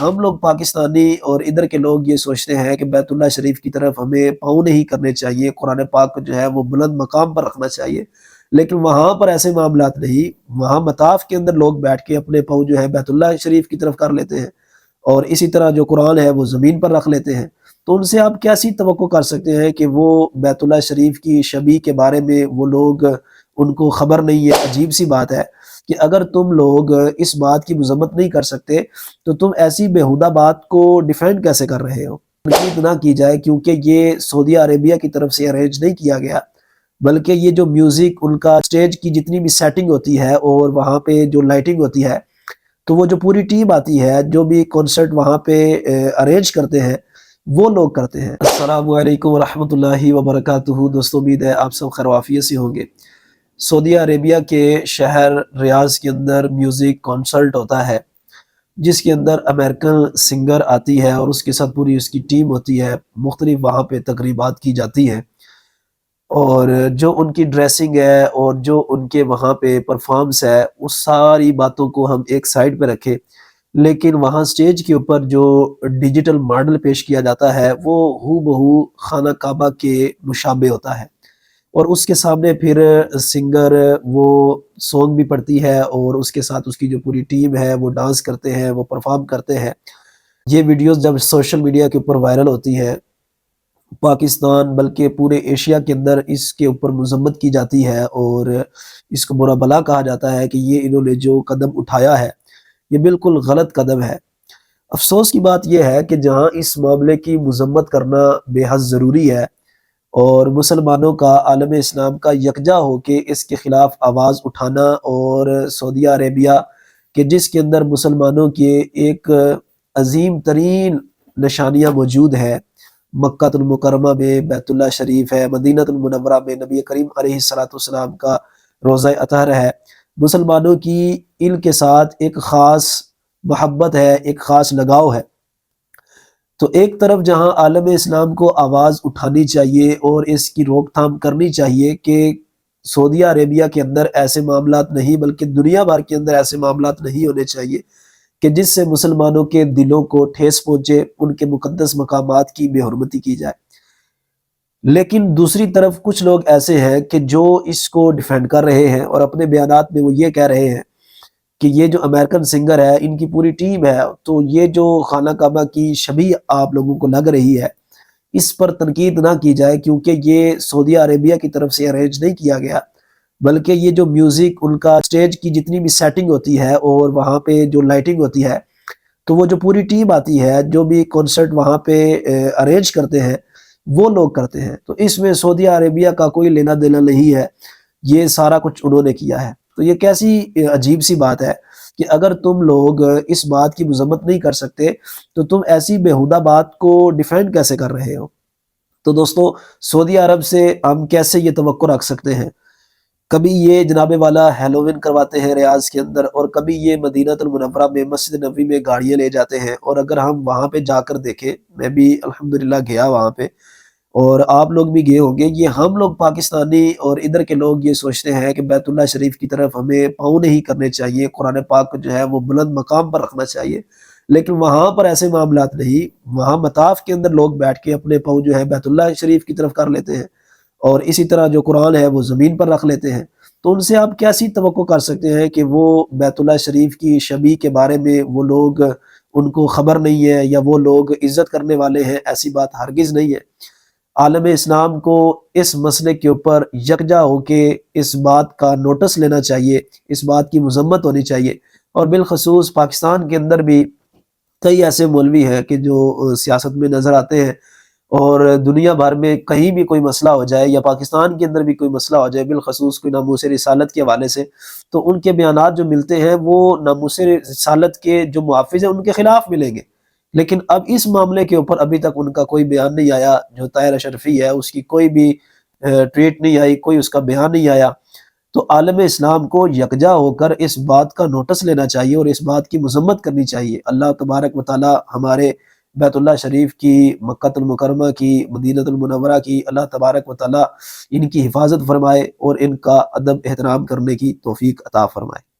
ہم لوگ پاکستانی اور ادھر کے لوگ یہ سوچتے ہیں کہ بیت اللہ شریف کی طرف ہمیں پاؤں نہیں کرنے چاہیے، قرآن پاک کو جو ہے وہ بلند مقام پر رکھنا چاہیے، لیکن وہاں پر ایسے معاملات نہیں۔ وہاں مطاف کے اندر لوگ بیٹھ کے اپنے پاؤں جو ہے بیت اللہ شریف کی طرف کر لیتے ہیں، اور اسی طرح جو قرآن ہے وہ زمین پر رکھ لیتے ہیں۔ تو ان سے آپ کیسی توقع کر سکتے ہیں کہ وہ بیت اللہ شریف کی شبیہ کے بارے میں وہ لوگ ان کو خبر نہیں ہے؟ عجیب سی بات ہے کہ اگر تم لوگ اس بات کی مذمت نہیں کر سکتے تو تم ایسی بیہودہ بات کو ڈیفینڈ کیسے کر رہے ہو؟ تنقید نہ کی جائے، کیونکہ یہ سعودی عربیہ کی طرف سے ارینج نہیں کیا گیا، بلکہ یہ جو میوزک ان کا اسٹیج کی جتنی بھی سیٹنگ ہوتی ہے اور وہاں پہ جو لائٹنگ ہوتی ہے، تو وہ جو پوری ٹیم آتی ہے، جو بھی کنسرٹ وہاں پہ ارینج کرتے ہیں، وہ لوگ کرتے ہیں۔ السلام علیکم ورحمۃ اللہ وبرکاتہ۔ دوستو، امید ہے آپ سب خیر و عافیت سے ہوں گے۔ سعودی عربیہ کے شہر ریاض کے اندر میوزک کنسرٹ ہوتا ہے، جس کے اندر امریکن سنگر آتی ہے اور اس کے ساتھ پوری اس کی ٹیم ہوتی ہے۔ مختلف وہاں پہ تقریبات کی جاتی ہیں، اور جو ان کی ڈریسنگ ہے اور جو ان کے وہاں پہ پرفارمنس ہے، اس ساری باتوں کو ہم ایک سائڈ پہ رکھیں، لیکن وہاں سٹیج کے اوپر جو ڈیجیٹل ماڈل پیش کیا جاتا ہے وہ ہو بہو خانہ کعبہ کے مشابہ ہوتا ہے، اور اس کے سامنے پھر سنگر وہ سونگ بھی پڑتی ہے، اور اس کے ساتھ اس کی جو پوری ٹیم ہے وہ ڈانس کرتے ہیں، وہ پرفارم کرتے ہیں۔ یہ ویڈیوز جب سوشل میڈیا کے اوپر وائرل ہوتی ہے، پاکستان بلکہ پورے ایشیا کے اندر اس کے اوپر مذمت کی جاتی ہے، اور اس کو برا بلا کہا جاتا ہے کہ یہ انہوں نے جو قدم اٹھایا ہے یہ بالکل غلط قدم ہے۔ افسوس کی بات یہ ہے کہ جہاں اس معاملے کی مذمت کرنا بے حد ضروری ہے، اور مسلمانوں کا، عالم اسلام کا یکجا ہو کے اس کے خلاف آواز اٹھانا، اور سعودی عربیہ کہ جس کے اندر مسلمانوں کے ایک عظیم ترین نشانیاں موجود ہیں، مکہ المکرمہ میں بیت اللہ شریف ہے، مدینہ المنورہ میں نبی کریم علیہ السلام کا روضہ اطہر ہے، مسلمانوں کی ان کے ساتھ ایک خاص محبت ہے، ایک خاص لگاؤ ہے۔ تو ایک طرف جہاں عالم اسلام کو آواز اٹھانی چاہیے اور اس کی روک تھام کرنی چاہیے کہ سعودی عربیہ کے اندر ایسے معاملات نہیں، بلکہ دنیا بھر کے اندر ایسے معاملات نہیں ہونے چاہیے کہ جس سے مسلمانوں کے دلوں کو ٹھیس پہنچے، ان کے مقدس مقامات کی بے حرمتی کی جائے، لیکن دوسری طرف کچھ لوگ ایسے ہیں کہ جو اس کو ڈیفینڈ کر رہے ہیں، اور اپنے بیانات میں وہ یہ کہہ رہے ہیں کہ یہ جو امریکن سنگر ہے، ان کی پوری ٹیم ہے، تو یہ جو خانہ کعبہ کی شبیہ آپ لوگوں کو لگ رہی ہے، اس پر تنقید نہ کی جائے، کیونکہ یہ سعودی عربیہ کی طرف سے ارینج نہیں کیا گیا، بلکہ یہ جو میوزک ان کا اسٹیج کی جتنی بھی سیٹنگ ہوتی ہے اور وہاں پہ جو لائٹنگ ہوتی ہے، تو وہ جو پوری ٹیم آتی ہے، جو بھی کنسرٹ وہاں پہ ارینج کرتے ہیں، وہ لوگ کرتے ہیں۔ تو اس میں سعودی عربیہ کا کوئی لینا دینا نہیں ہے، یہ سارا کچھ انہوں نے کیا ہے۔ تو یہ کیسی عجیب سی بات ہے کہ اگر تم لوگ اس بات کی مذمت نہیں کر سکتے تو تم ایسی بیہودہ بات کو ڈیفینڈ کیسے کر رہے ہو؟ تو دوستو، سعودی عرب سے ہم کیسے یہ توقع رکھ سکتے ہیں؟ کبھی یہ جناب والا ہیلووین کرواتے ہیں ریاض کے اندر، اور کبھی یہ مدینہ المنورہ میں مسجد نبوی میں گاڑیاں لے جاتے ہیں، اور اگر ہم وہاں پہ جا کر دیکھیں، میں بھی الحمدللہ گیا وہاں پہ، اور آپ لوگ بھی گئے ہوں گے، یہ ہم لوگ پاکستانی اور ادھر کے لوگ یہ سوچتے ہیں کہ بیت اللہ شریف کی طرف ہمیں پاؤں نہیں کرنے چاہیے، قرآن پاک کو جو ہے وہ بلند مقام پر رکھنا چاہیے، لیکن وہاں پر ایسے معاملات نہیں۔ وہاں مطاف کے اندر لوگ بیٹھ کے اپنے پاؤں جو ہے بیت اللہ شریف کی طرف کر لیتے ہیں، اور اسی طرح جو قرآن ہے وہ زمین پر رکھ لیتے ہیں۔ تو ان سے آپ کیسی توقع کر سکتے ہیں کہ وہ بیت اللہ شریف کی شبیہ کے بارے میں وہ لوگ ان کو خبر نہیں ہے، یا وہ لوگ عزت کرنے والے ہیں؟ ایسی بات ہرگز نہیں ہے۔ عالم اسلام کو اس مسئلے کے اوپر یکجا ہو کے اس بات کا نوٹس لینا چاہیے، اس بات کی مذمت ہونی چاہیے، اور بالخصوص پاکستان کے اندر بھی کئی ایسے مولوی ہیں کہ جو سیاست میں نظر آتے ہیں، اور دنیا بھر میں کہیں بھی کوئی مسئلہ ہو جائے، یا پاکستان کے اندر بھی کوئی مسئلہ ہو جائے، بالخصوص کوئی ناموس رسالت کے حوالے سے، تو ان کے بیانات جو ملتے ہیں وہ ناموس رسالت کے جو محافظ ہیں ان کے خلاف ملیں گے، لیکن اب اس معاملے کے اوپر ابھی تک ان کا کوئی بیان نہیں آیا۔ جو طاہر اشرفی ہے، اس کی کوئی بھی ٹویٹ نہیں آئی، کوئی اس کا بیان نہیں آیا۔ تو عالم اسلام کو یکجا ہو کر اس بات کا نوٹس لینا چاہیے اور اس بات کی مذمت کرنی چاہیے۔ اللہ تبارک و تعالی ہمارے بیت اللہ شریف کی، مکہ المکرمہ کی، مدینہ المنورہ کی، اللہ تبارک و تعالی ان کی حفاظت فرمائے اور ان کا ادب احترام کرنے کی توفیق عطا فرمائے۔